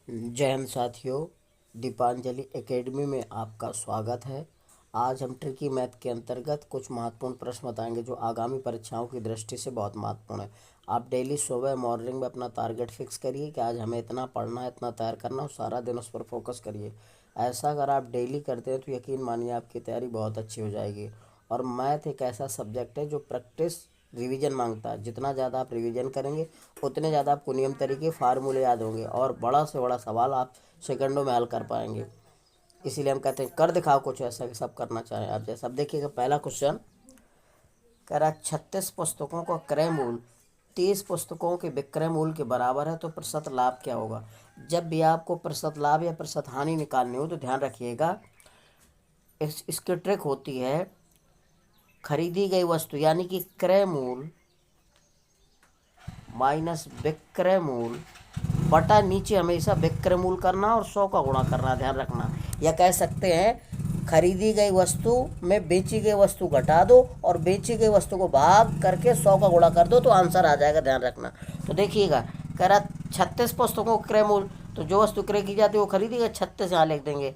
जय हिंद साथियों। दीपांजलि एकेडमी में आपका स्वागत है। आज हम ट्रिकी मैथ के अंतर्गत कुछ महत्वपूर्ण प्रश्न बताएंगे जो आगामी परीक्षाओं की दृष्टि से बहुत महत्वपूर्ण है। आप डेली सुबह मॉर्निंग में अपना टारगेट फिक्स करिए कि आज हमें इतना पढ़ना है, इतना तैयार करना, और सारा दिन उस पर फोकस करिए। ऐसा अगर आप डेली करते हैं तो यकीन मानिए आपकी तैयारी बहुत अच्छी हो जाएगी। और मैथ एक ऐसा सब्जेक्ट है जो प्रैक्टिस रिवीजन मांगता है। जितना ज़्यादा आप रिवीजन करेंगे उतने ज़्यादा आपको नियम तरीके फार्मूले याद होंगे और बड़ा से बड़ा सवाल आप सेकंडों में हल कर पाएंगे। इसीलिए हम कहते हैं कर दिखाओ कुछ ऐसा कि सब करना चाहें आप जैसा। अब देखिएगा पहला क्वेश्चन कह रहा 36 पुस्तकों का क्रय मूल्य 30 पुस्तकों के विक्रय मूल्य के बराबर है तो प्रतिशत लाभ क्या होगा। जब भी आपको प्रतिशत लाभ या प्रतिशत हानि निकालनी हो तो ध्यान रखिएगा इसकी ट्रिक होती है खरीदी गई वस्तु यानी कि क्रय मूल्य माइनस विक्रय मूल्य बटा नीचे हमेशा विक्रय मूल्य करना और 100 का गुणा करना। ध्यान रखना, या कह सकते हैं खरीदी गई वस्तु में बेची गई वस्तु घटा दो और बेची गई वस्तु को भाग करके 100 का गुणा कर दो तो आंसर आ जाएगा। ध्यान रखना। तो देखिएगा कह रहा 36 पुस्तकों का क्रय मूल्य, तो जो वस्तु क्रय की जाती है वो खरीदी गई 36 यहाँ लिख देंगे।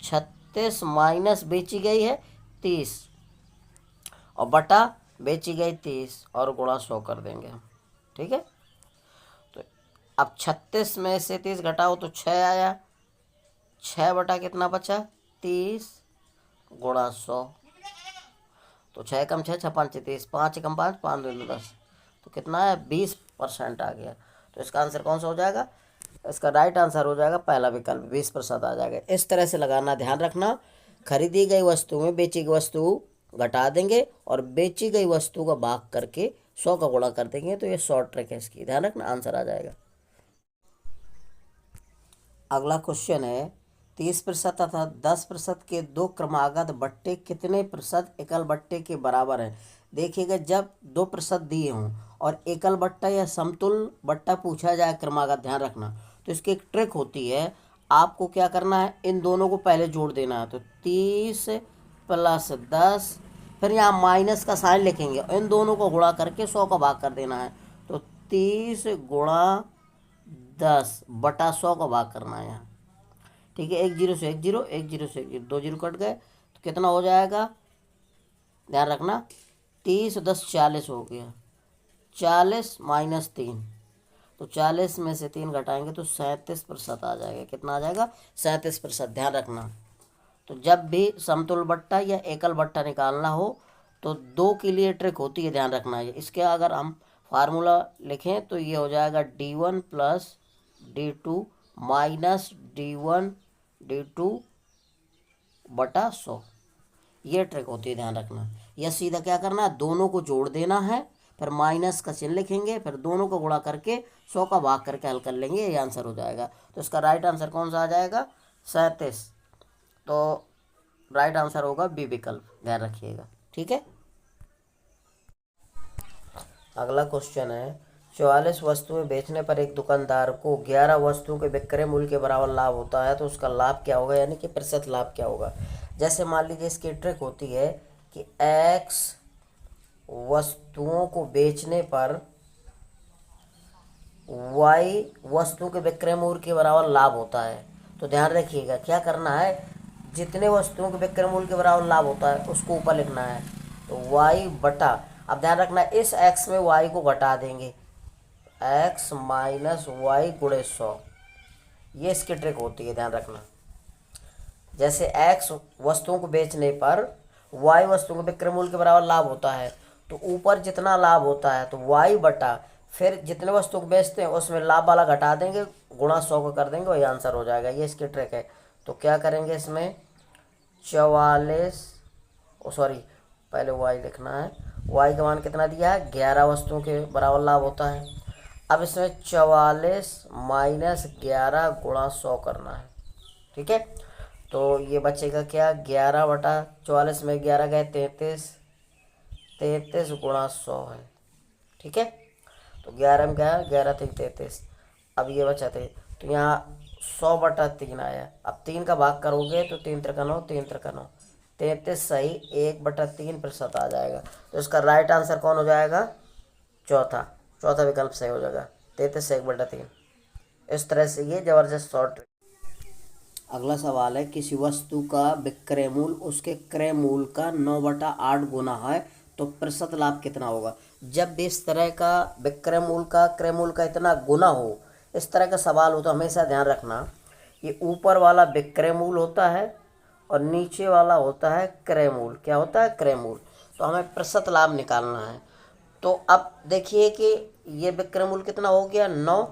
36 माइनस बेची गई है 30 और बटा बेची गई 30 और गुणा 100 कर देंगे। ठीक है, तो अब 36 में से 30 घटाओ तो 6 आया। 6 बटा कितना बचा 30 गुणा 100, तो 6 कम 6 6 5 30, 5 कम 5 5 2 10, तो कितना है 20% आ गया। तो इसका आंसर कौन सा हो जाएगा? इसका राइट आंसर हो जाएगा पहला विकल्प, 20% आ जाएगा। इस तरह से लगाना, ध्यान रखना। खरीदी गई वस्तु में बेची गई वस्तु घटा देंगे और बेची गई वस्तु का भाग करके 100 का गुणा कर देंगे, तो ये शॉर्ट ट्रिक है इसकी। ध्यान रखना, आंसर आ जाएगा। अगला क्वेश्चन है 30% तथा 10% के दो क्रमागत बट्टे कितने प्रतिशत एकल बट्टे के बराबर है। देखिएगा जब 2% दिए हों और एकल बट्टा या समतुल बट्टा पूछा जाए क्रमागत, ध्यान रखना, तो इसकी एक ट्रिक होती है। आपको क्या करना है, इन दोनों को पहले जोड़ देना है। तो 30 प्लस 10, फिर यहाँ माइनस का साइन लिखेंगे, इन दोनों को गुणा करके 100 का भाग कर देना है। तो 30 गुणा 10 बटा 100 का भाग करना है यहाँ। ठीक है, 1 0 से 1 0, 1 0 से 1 0, 2 0 कट गए तो कितना हो जाएगा, ध्यान रखना। 30 10 40 हो गया। 40 माइनस 3, तो 40 में से 3 घटाएंगे तो 37% आ जाएगा। कितना आ जाएगा? 37%। ध्यान रखना, तो जब भी समतुल बट्टा या एकल बट्टा निकालना हो तो दो के लिए ट्रिक होती है, ध्यान रखना है। इसके अगर हम फार्मूला लिखें तो ये हो जाएगा D1 plus D2 minus D1 बटा 100। ये ट्रिक होती है, ध्यान रखना। यह सीधा क्या करना है, दोनों को जोड़ देना है, फिर माइनस का चिन्ह लिखेंगे, फिर दोनों को गुणा करके 100 का भाग करके हल कर लेंगे, ये आंसर हो जाएगा। तो इसका राइट आंसर कौन सा आ जाएगा? 37। तो राइट आंसर होगा बी विकल्प, ध्यान रखिएगा। ठीक है, अगला क्वेश्चन है 44 वस्तुएं बेचने पर एक दुकानदार को 11 वस्तुओं के विक्रय मूल्य के बराबर लाभ होता है तो उसका लाभ क्या होगा, यानी कि प्रतिशत लाभ क्या होगा। जैसे मान लीजिए इसकी ट्रिक होती है कि x वस्तुओं को बेचने पर y वस्तु के विक्रय मूल्य के बराबर लाभ होता है। तो ध्यान रखिएगा क्या करना है, जितने वस्तुओं के विक्रय मूल्य के बराबर लाभ होता है उसको ऊपर लिखना है। तो y बटा, अब ध्यान रखना इस x में y को घटा देंगे, x माइनस वाई गुणे 100। ये इसकी ट्रिक होती है, ध्यान रखना। जैसे x वस्तुओं को बेचने पर y वस्तुओं के विक्रय मूल्य के बराबर लाभ होता है, तो ऊपर जितना लाभ होता है तो y बटा फिर जितने वस्तु को बेचते हैं उसमें लाभ वाला घटा देंगे, गुणा 100 को कर देंगे, वही आंसर हो जाएगा। ये इसकी ट्रिक है। तो क्या करेंगे इसमें 44, सॉरी पहले y लिखना है, y का मान कितना दिया है 11 वस्तुओं के बराबर लाभ होता है। अब इसमें 44 माइनस 11 गुणा 100 करना है। ठीक है, तो ये बचेगा क्या, 11 बटा 44 में 11 गए 33, 33 गुणा 100 है। ठीक है, तो 11 में क्या है, 11 3 33। अब ये बचा थे, तो यहाँ 100 बटा 3 आया। अब 3 का भाग करोगे तो 3 त्रिका 9, 3 त्रिका 9, 33 सही 1 बटा 3% आ जाएगा। तो इसका राइट आंसर कौन हो जाएगा? चौथा विकल्प सही हो जाएगा, 33 से 1 बटा 3। इस तरह से ये जबरदस्त शॉर्ट। अगला सवाल है, किसी वस्तु का विक्रय मूल्य उसके क्रय मूल्य का 9/8 गुना है तो प्रतिशत लाभ कितना होगा। जब भी इस तरह का विक्रय मूल्य का क्रय मूल्य का इतना गुना हो, इस तरह का सवाल हो, तो हमेशा ध्यान रखना ये ऊपर वाला विक्रय मूल्य होता है और नीचे वाला होता है क्रय मूल्य। क्या होता है? क्रय मूल्य। तो हमें प्रतिशत लाभ निकालना है। तो अब देखिए कि ये विक्रय मूल्य कितना हो गया 9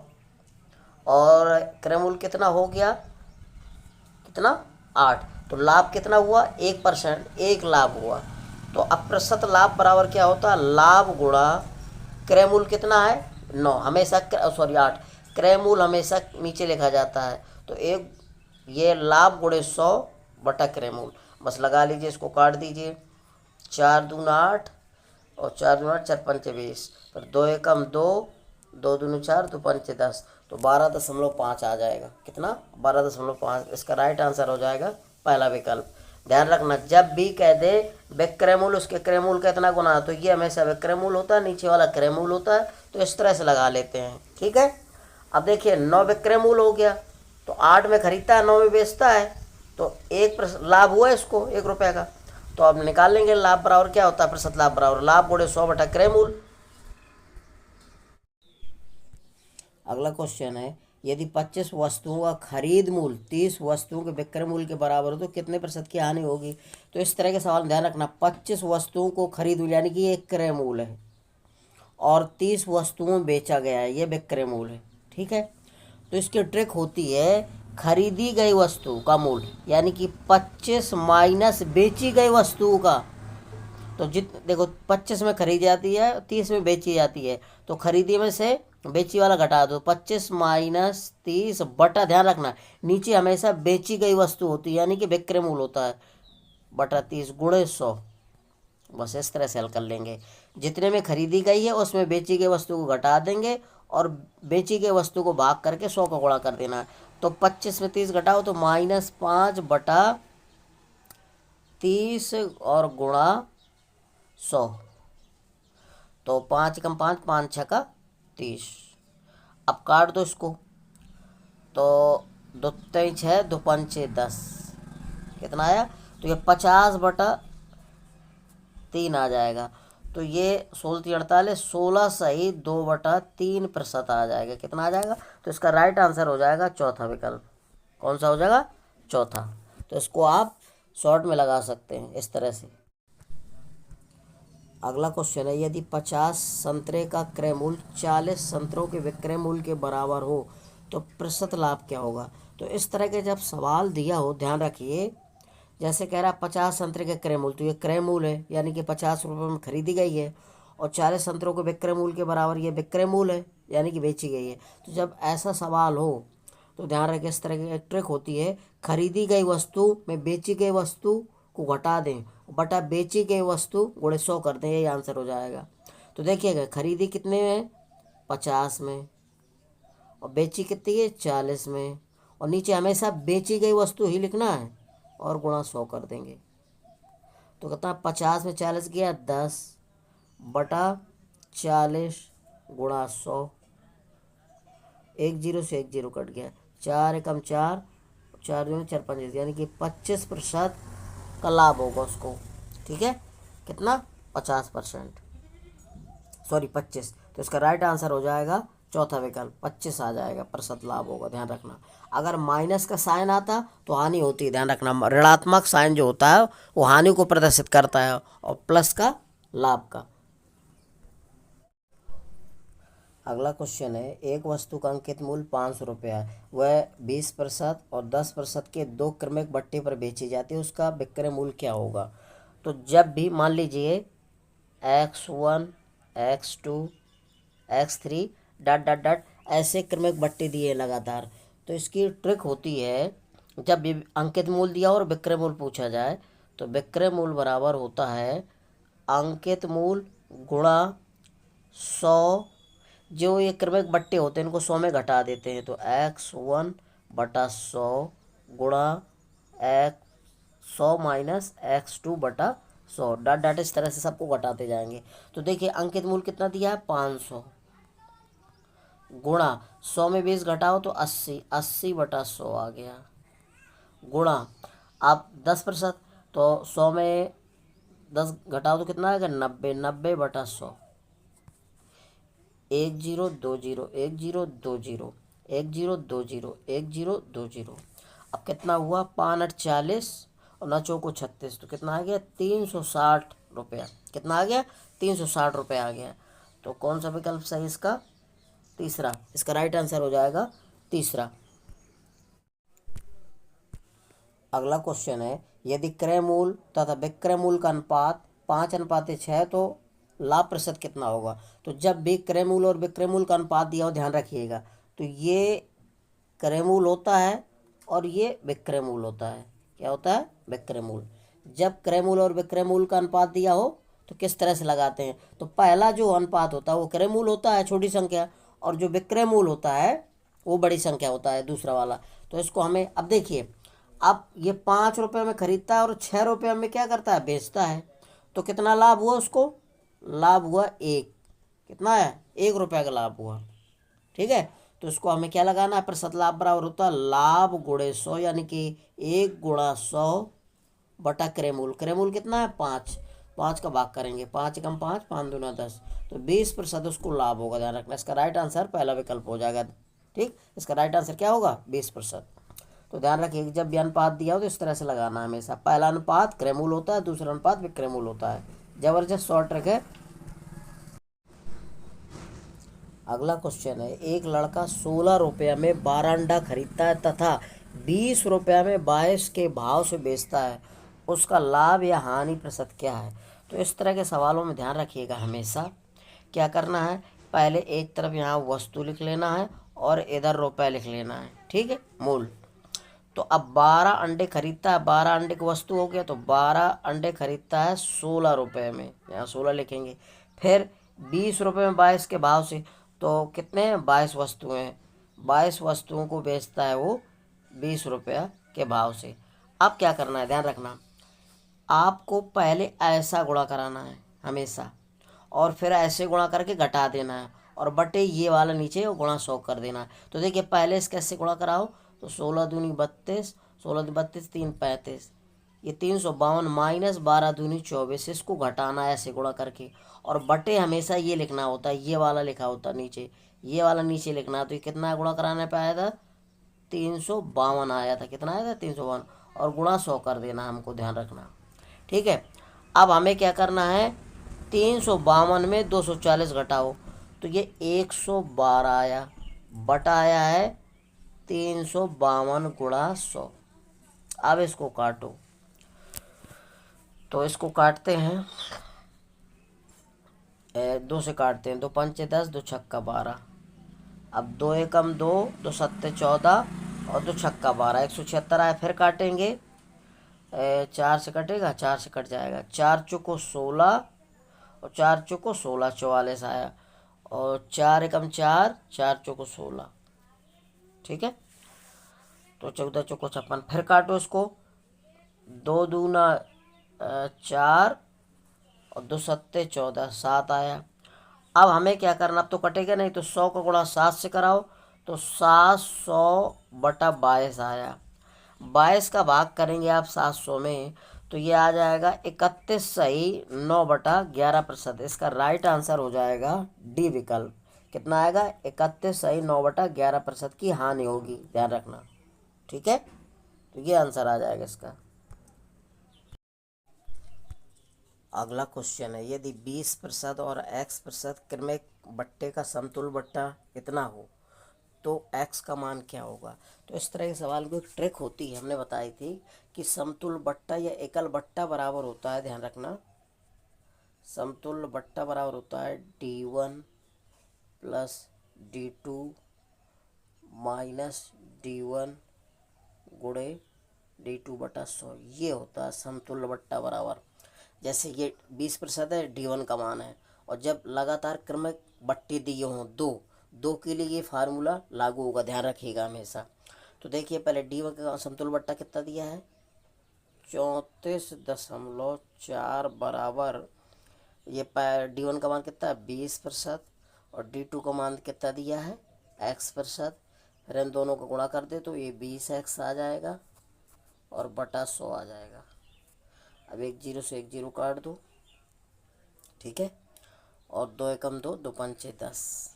और क्रय मूल्य कितना हो गया, कितना 8। तो लाभ कितना हुआ 1%, 1 लाभ हुआ। तो अब प्रतिशत लाभ बराबर क्या होता है, लाभ गुणा क्रय मूल्य कितना है 9, हमेशा सॉरी 8, क्रय मूल्य हमेशा नीचे लिखा जाता है। तो एक ये लाभ गुणे 100 बटा क्रय मूल्य। बस लगा लीजिए, इसको काट दीजिए। 4 दूना 8 और 4 दूना 8, 4 पंचे 20, फिर 2 एकम 2, 2 दूनी 4, 2 पंचे 10, तो 12.5 आ जाएगा। कितना? 12.5। इसका राइट आंसर हो जाएगा पहला विकल्प। ध्यान रखना, जब भी कह दे विक्रय मूल्य उसके क्रय मूल्य का इतना गुना, तो ये हमेशा विक्रय मूल्य होता है, नीचे वाला क्रय मूल्य होता है। तो इस तरह से लगा लेते हैं, ठीक है। अब देखिए 9 विक्रय मूल्य हो गया, तो 8 में खरीदता है, 9 में बेचता है, तो 1% लाभ हुआ इसको 1 रुपये का। तो अब निकाल लेंगे लाभ बराबर क्या होता है, प्रतिशत लाभ बराबर लाभ गुणे 100 बटा क्रय मूल्य। अगला क्वेश्चन है, यदि 25 वस्तुओं का खरीद मूल्य 30 वस्तुओं के विक्रय मूल्य के बराबर हो तो कितने प्रतिशत की हानि होगी। तो इस तरह के सवाल में ध्यान रखना, 25 वस्तुओं को खरीद मूल्य यानी कि ये क्रय मूल्य है और 30 वस्तुओं में बेचा गया है, ये विक्रय मूल्य है, ठीक है। तो इसकी ट्रिक होती है, खरीदी गई वस्तु का मूल्य यानी कि 25 माइनस बेची गई वस्तु का। तो देखो 25 में खरीदी जाती है, 30 में बेची जाती है, तो खरीदी में से बेची वाला घटा दो, 25 माइनस 30 बटा, ध्यान रखना नीचे हमेशा बेची गई वस्तु होती है यानी कि विक्रय मूल्य होता है, बटा 30 गुणे 100। बस इस तरह से हल कर लेंगे। जितने में खरीदी गई है उसमें बेची गई वस्तु को घटा देंगे और बेची गई वस्तु को भाग करके 100 का गुणा कर देना है। तो 25 में 30 घटाओ तो -5 बटा 30 और गुणा 100, तो 5 कम 5, 5 छक्का 30। अब काट दो इसको, तो 2 3 6, 2 पंचे 10, कितना आया, तो ये 50 बटा 3 आ जाएगा। तो ये 16 3 48, 16 सही 2 बटा 3 प्रतिशत आ जाएगा। कितना आ जाएगा? तो इसका राइट आंसर हो जाएगा चौथा विकल्प। कौन सा हो जाएगा? चौथा। तो इसको आप शॉर्ट में लगा सकते हैं इस तरह से। अगला क्वेश्चन है, यदि 50 संतरे का क्रय मूल्य 40 संतरों के विक्रय मूल्य के बराबर हो तो प्रतिशत लाभ क्या होगा। तो इस तरह के जब सवाल दिया हो, ध्यान रखिए, जैसे कह रहा है 50 संतरे के क्रय मूल्य, तो ये क्रय मूल्य है यानी कि 50 रुपये में खरीदी गई है, और 40 संतरों के विक्रय मूल्य के बराबर ये विक्रय मूल्य है यानी कि बेची गई है। तो जब ऐसा सवाल हो तो ध्यान रखें, इस तरह की एक ट्रिक होती है, खरीदी गई वस्तु में बेची गई वस्तु को घटा दें, बटा बेची गई वस्तु गुणे 100 कर दें, यही आंसर हो जाएगा। तो देखिएगा, खरीदी कितने में 50 में और बेची कितनी है 40 में, और नीचे हमेशा बेची गई वस्तु ही लिखना है और गुणा 100 कर देंगे। तो कितना, 50 में 40 गया 10 बटा 40 गुणा 100, 1 0 से 1 0 कट गया, 4 एकम 4, 4 दूनी 4 5, यानी कि 25% का लाभ होगा उसको, ठीक है। कितना? 50%, सॉरी 25। तो इसका राइट आंसर हो जाएगा चौथा विकल्प, 25 आ जाएगा, प्रतिशत लाभ होगा। ध्यान रखना, अगर माइनस का साइन आता तो हानि होती है। ध्यान रखना, ऋणात्मक साइन जो होता है वो हानि को प्रदर्शित करता है और प्लस का लाभ का। अगला क्वेश्चन है, एक वस्तु का अंकित मूल्य 500 रुपये है, वह 20% और 10% के दो क्रमिक बट्टे पर बेची जाती है, उसका विक्रय मूल्य क्या होगा। तो जब भी मान लीजिए X1 X2 X3 dot dot dot ऐसे क्रमिक बट्टे दिए लगातार, तो इसकी ट्रिक होती है, जब भी अंकित मूल्य दिया और विक्रय मूल्य पूछा जाए तो विक्रय मूल्य बराबर होता है अंकित मूल्य गुणा 100, जो ये क्रमिक बट्टे होते हैं इनको 100 में घटा देते हैं, तो X1 बटा 100 गुणा X100 माइनस X2 बटा 100 डॉट डॉट, इस तरह से सबको घटाते जाएंगे। तो देखिए अंकित मूल्य कितना दिया है 500, गुणा 100 में 20 घटाओ तो 80, 80/100 आ गया। गुणा आप 10%, तो 100 में 10 घटाओ तो कितना आएगा 90, 90/100। 1020, 1020, 1020, 1020। अब कितना हुआ, 5×8 = 40 और न चौको 36, तो कितना आ गया 360 रुपया। कितना आ गया 360 रुपया आ गया। तो कौन सा विकल्प सही इसका, तीसरा। इसका राइट आंसर हो जाएगा तीसरा। अगला क्वेश्चन है, यदि क्रय मूल्य तथा विक्रय मूल्य का अनुपात 5:6 तो लाभ प्रतिशत कितना होगा। तो जब भी क्रय मूल्य और विक्रय मूल्य का अनुपात दिया हो, ध्यान रखिएगा, तो ये क्रय मूल्य होता है और ये विक्रय मूल्य होता है। क्या होता है, विक्रय मूल्य। जब क्रय मूल्य और विक्रय मूल्य का अनुपात दिया हो तो किस तरह से लगाते हैं, तो पहला जो अनुपात होता है वो क्रय मूल्य होता है, छोटी संख्या, और जो विक्रय मूल्य होता है वो बड़ी संख्या होता है, दूसरा वाला। तो इसको हमें, अब देखिए, अब ये 5 रुपये में खरीदता है और 6 रुपये में क्या करता है, बेचता है। तो कितना लाभ हुआ उसको, लाभ हुआ 1। कितना है, 1 रुपये का लाभ हुआ। ठीक है, तो इसको हमें क्या लगाना है, प्रतिशत लाभ बराबर होता है लाभ गुणे 100, यानी कि 1×100 क्रय मूल्य। क्रय मूल्य कितना है 5, 5 का भाग करेंगे, 5 एकम 5, 5×2 = 10, तो 20% उसको लाभ होगा। ध्यान रखना, इसका राइट आंसर पहला विकल्प हो जाएगा। ठीक, इसका राइट आंसर क्या होगा, 20%। तो ध्यान रखिए कि जब भी अनुपात दिया हो तो इस तरह से लगाना है हमेशा। पहला अनुपात क्रय मूल्य होता है, दूसरा अनुपात विक्रय मूल्य होता है। जबरदस्त शॉर्ट ट्रिक है। अगला क्वेश्चन है, एक लड़का 16 रुपये में 12 अंडा खरीदता है तथा 20 रुपये में 22 के भाव से बेचता है, उसका लाभ या हानि प्रतिशत क्या है। तो इस तरह के सवालों में ध्यान रखिएगा, हमेशा क्या करना है, पहले एक तरफ यहाँ वस्तु लिख लेना है और इधर रुपये लिख लेना है। ठीक है, मूल। तो अब 12 अंडे खरीदता है, 12 अंडे की वस्तु हो गया, तो 12 अंडे खरीदता है 16 रुपये में, यहाँ 16 लिखेंगे। फिर 20 रुपये में 22 के भाव से, तो कितने हैं, 22 वस्तुएं हैं, 22 वस्तुओं को बेचता है वो 20 रुपये के भाव से। अब क्या करना है, ध्यान रखना, आपको पहले ऐसा गुणा कराना है हमेशा, और फिर ऐसे गुणा करके घटा देना है, और बटे ये वाला नीचे गुणा 100 कर देना है। तो देखिए पहले इसके कैसे गुणा कराओ, तो 16×2 = 32, 16×2 = 32, 3 × 35, ये 352 माइनस 12×2 = 24, इसको घटाना है ऐसे गुणा करके, और बटे हमेशा ये लिखना होता है, ये वाला लिखा होता है नीचे, ये वाला नीचे लिखना है। तो ये कितना गुणा कराने पे आया था, 352 आया था। कितना आया था, 352, और गुणा 100 कर देना हमको, ध्यान रखना। ठीक है, अब हमें क्या करना है, 352 में 240 घटाओ, तो ये 112 आया, बटा आया है 352 × 100। अब इसको काटो, तो इसको काटते हैं, 2 से काटते हैं, 2 पंचे 10, 2 छक्का 12। अब 2 एकम 2, 2 सत्ते 14 और 2 छक्का 12, 176 आया। फिर काटेंगे, 4 से कटेगा, 4 से कट जाएगा, 4 चौको 16 और 4 चौको 16, 44 आया, और 4 एकम 4, 4 चौको 16। ठीक है, तो 14 चौको 56। फिर काटो इसको, 2 दूना 4 और 2 सत्ते 14, 7 आया। अब हमें क्या करना, अब तो कटेगा नहीं, तो 100 का गुणा 7 से कराओ, तो 700/22 आया। 22 का भाग करेंगे आप 700 में, तो ये आ जाएगा 31 सही 9/11%। इसका राइट आंसर हो जाएगा डी विकल्प। कितना आएगा, 31 सही 9/11% की हानि होगी, ध्यान रखना। ठीक है, तो ये आंसर आ जाएगा इसका। अगला क्वेश्चन है, यदि 20% और x% क्रमिक बट्टे का समतुल्य बट्टा कितना हो तो x का मान क्या होगा। तो इस तरह के सवाल को एक ट्रिक होती है, हमने बताई थी कि समतुल्य बट्टा या एकल बट्टा बराबर होता है, ध्यान रखना, समतुल्य बट्टा बराबर होता है D1 + D2 - D1 गुणे D2/100, ये होता है समतुल्य बट्टा बराबर। जैसे ये 20% है, D1 का मान है, और जब लगातार क्रमिक बट्टे दिए हों दो के लिए ये फार्मूला लागू होगा, ध्यान रखिएगा हमेशा। तो देखिए पहले D1 का समतुल्य बट्टा कितना दिया है, 34.4 बराबर, ये D1 का मान कितना है 20%, और D2 का मान कितना दिया है एक्स प्रतिशत, फिर इन दोनों को गुणा कर दे तो ये 20x आ जाएगा और बटा 100 आ जाएगा। अब एक जीरो से एक जीरो काट दो, ठीक है, और दो एकम दो, दो पंचे 10।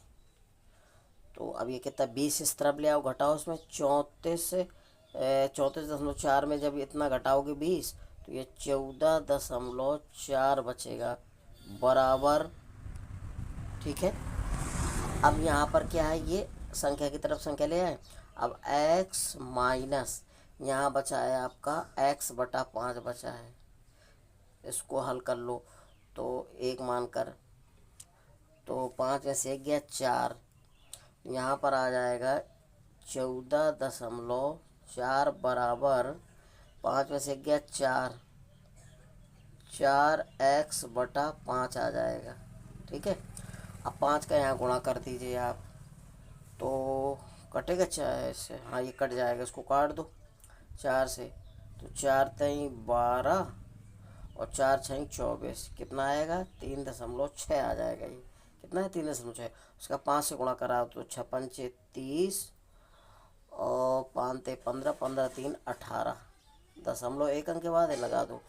तो अब ये कितना 20 इस तरफ ले आओ, घटाओ उसमें 34.4 में जब इतना घटाओगे 20 तो ये 14.4 बचेगा बराबर, ठीक है। अब यहाँ पर क्या है, ये संख्या की तरफ संख्या ले आए। अब x माइनस यहाँ बचा है आपका x बटा 5 बचा है, इसको हल कर लो तो एक मान कर, तो 5 में से 1 गया 4, यहाँ पर आ जाएगा 14.4 बराबर 5 में से 1 गया 4, 4x बटा 5 आ जाएगा, ठीक है। अब 5 का यहाँ गुणा कर दीजिए आप, तो कटेगा 4 से, हाँ ये कट जाएगा, इसको काट दो 4 से, तो 4 तई 12 और 4 छई 24, कितना आएगा 3.6 आ जाएगा। ये कितना है 3.6, उसका 5 से गुणा करा तो 6 पंचे 30 और 5 ते 15, 15 3 18, 0.1 अंक के बाद लगा दो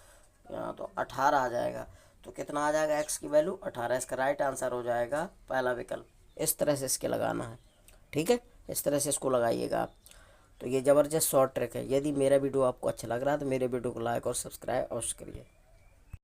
यहाँ, तो 18 आ जाएगा। तो कितना आ जाएगा x की वैल्यू 18, इसका राइट आंसर हो जाएगा पहला विकल्प। इस तरह से इसके लगाना है, ठीक है, इस तरह से इसको लगाइएगा आप। तो ये ज़बरदस्त शॉर्ट ट्रिक है। यदि मेरा वीडियो आपको अच्छा लग रहा है तो मेरे वीडियो को लाइक और सब्सक्राइब अवश्य करिए।